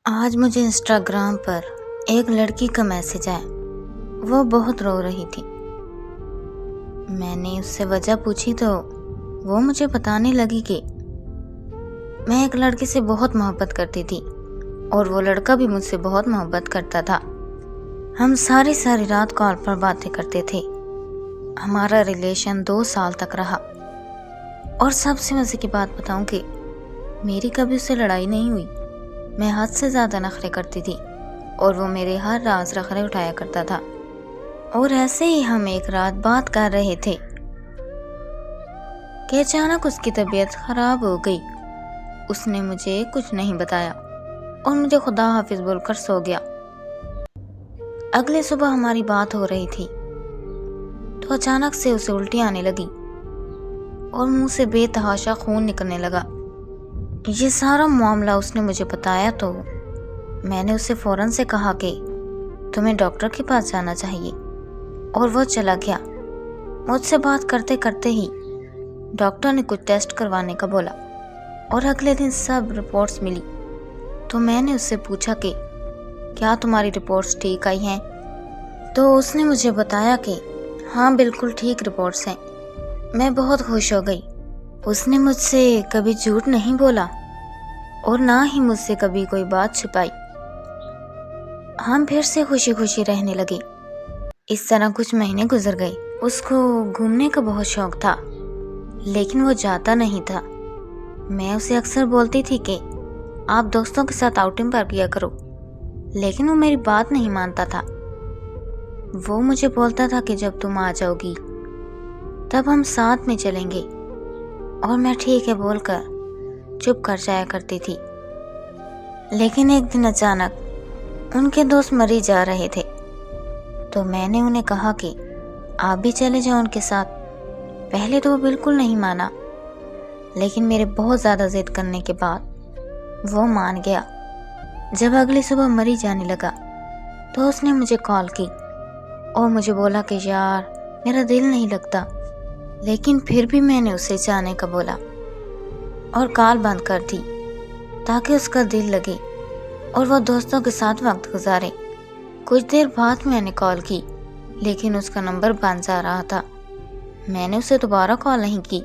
آج مجھے انسٹاگرام پر ایک لڑکی کا میسج آیا۔ وہ بہت رو رہی تھی۔ میں نے اس سے وجہ پوچھی تو وہ مجھے بتانے لگی کہ میں ایک لڑکے سے بہت محبت کرتی تھی اور وہ لڑکا بھی مجھ سے بہت محبت کرتا تھا۔ ہم ساری رات کال پر باتیں کرتے تھے۔ ہمارا ریلیشن 2 سال تک رہا، اور سب سے مزے کی بات بتاؤں کہ میری کبھی اس سے لڑائی نہیں ہوئی۔ میں حد سے زیادہ نخرے کرتی تھی اور وہ میرے ہر راز رخرے اٹھایا کرتا تھا۔ اور ایسے ہی ہم ایک رات بات کر رہے تھے کہ اچانک اس کی طبیعت خراب ہو گئی۔ اس نے مجھے کچھ نہیں بتایا اور مجھے خدا حافظ بول کر سو گیا۔ اگلے صبح ہماری بات ہو رہی تھی تو اچانک سے اسے الٹی آنے لگی اور منہ سے بے تحاشا خون نکلنے لگا۔ یہ سارا معاملہ اس نے مجھے بتایا تو میں نے اسے فوراً سے کہا کہ تمہیں ڈاکٹر کے پاس جانا چاہیے، اور وہ چلا گیا۔ مجھ سے بات کرتے کرتے ہی ڈاکٹر نے کچھ ٹیسٹ کروانے کا بولا اور اگلے دن سب رپورٹس ملی۔ تو میں نے اس سے پوچھا کہ کیا تمہاری رپورٹس ٹھیک آئی ہیں؟ تو اس نے مجھے بتایا کہ ہاں بالکل ٹھیک رپورٹس ہیں۔ میں بہت خوش ہو گئی۔ اس نے مجھ سے کبھی جھوٹ نہیں بولا اور نہ ہی مجھ سے کبھی کوئی بات چھپائی۔ ہم پھر سے خوشی خوشی رہنے لگے۔ اس طرح کچھ مہینے گزر گئے۔ اس کو گھومنے کا بہت شوق تھا، لیکن وہ جاتا نہیں تھا۔ میں اسے اکثر بولتی تھی کہ آپ دوستوں کے ساتھ آؤٹنگ پر کیا کرو، لیکن وہ میری بات نہیں مانتا تھا۔ وہ مجھے بولتا تھا کہ جب تم آ جاؤ گی تب ہم ساتھ میں چلیں گے، اور میں ٹھیک ہے بول کر چپ کر جایا کرتی تھی۔ لیکن ایک دن اچانک ان کے دوست مری جا رہے تھے، تو میں نے انہیں کہا کہ آپ بھی چلے جاؤ ان کے ساتھ۔ پہلے تو وہ بالکل نہیں مانا، لیکن میرے بہت زیادہ ضد کرنے کے بعد وہ مان گیا۔ جب اگلی صبح مری جانے لگا تو اس نے مجھے کال کی اور مجھے بولا کہ یار میرا دل نہیں لگتا، لیکن پھر بھی میں نے اسے جانے کا بولا اور کال بند کر دی تاکہ اس کا دل لگے اور وہ دوستوں کے ساتھ وقت گزارے۔ کچھ دیر بعد میں نے کال کی، لیکن اس کا نمبر بند جا رہا تھا۔ میں نے اسے دوبارہ کال نہیں کی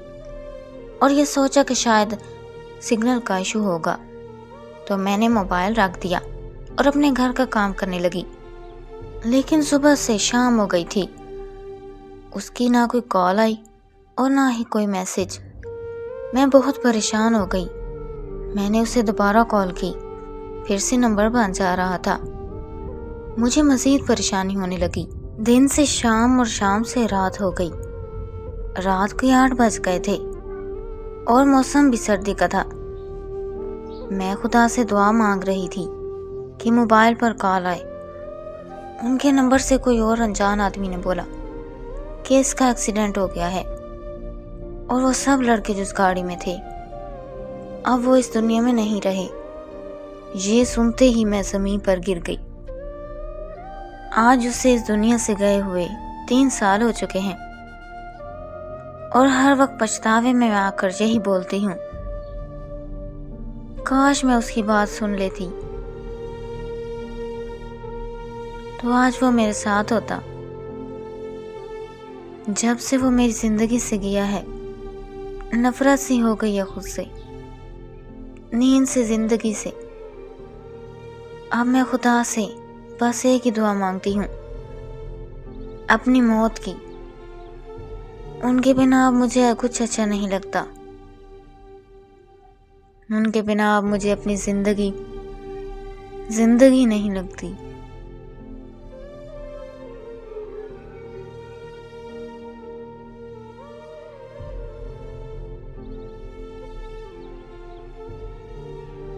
اور یہ سوچا کہ شاید سگنل کا ایشو ہوگا، تو میں نے موبائل رکھ دیا اور اپنے گھر کا کام کرنے لگی۔ لیکن صبح سے شام ہو گئی تھی، اس کی نہ کوئی کال آئی اور نہ ہی کوئی میسج۔ میں بہت پریشان ہو گئی۔ میں نے اسے دوبارہ کال کی، پھر سے نمبر بند جا رہا تھا۔ مجھے مزید پریشانی ہونے لگی۔ دن سے شام اور شام سے رات ہو گئی۔ رات کے 8 بج گئے تھے اور موسم بھی سردی کا تھا۔ میں خدا سے دعا مانگ رہی تھی کہ موبائل پر کال آئے۔ ان کے نمبر سے کوئی اور انجان آدمی نے بولا کہ اس کا ایکسیڈنٹ ہو گیا ہے، اور وہ سب لڑکے جو اس گاڑی میں تھے اب وہ اس دنیا میں نہیں رہے۔ یہ سنتے ہی میں زمین پر گر گئی۔ آج اسے اس دنیا سے گئے ہوئے 3 سال ہو چکے ہیں، اور ہر وقت پچھتاوے میں آ کر یہی بولتی ہوں، کاش میں اس کی بات سن لیتی تو آج وہ میرے ساتھ ہوتا۔ جب سے وہ میری زندگی سے گیا ہے، نفرت سی ہو گئی ہے خود سے، نیند سے، زندگی سے۔ اب میں خدا سے بس ایک ہی دعا مانگتی ہوں، اپنی موت کی۔ ان کے بنا اب مجھے کچھ اچھا نہیں لگتا۔ ان کے بنا اب مجھے اپنی زندگی نہیں لگتی۔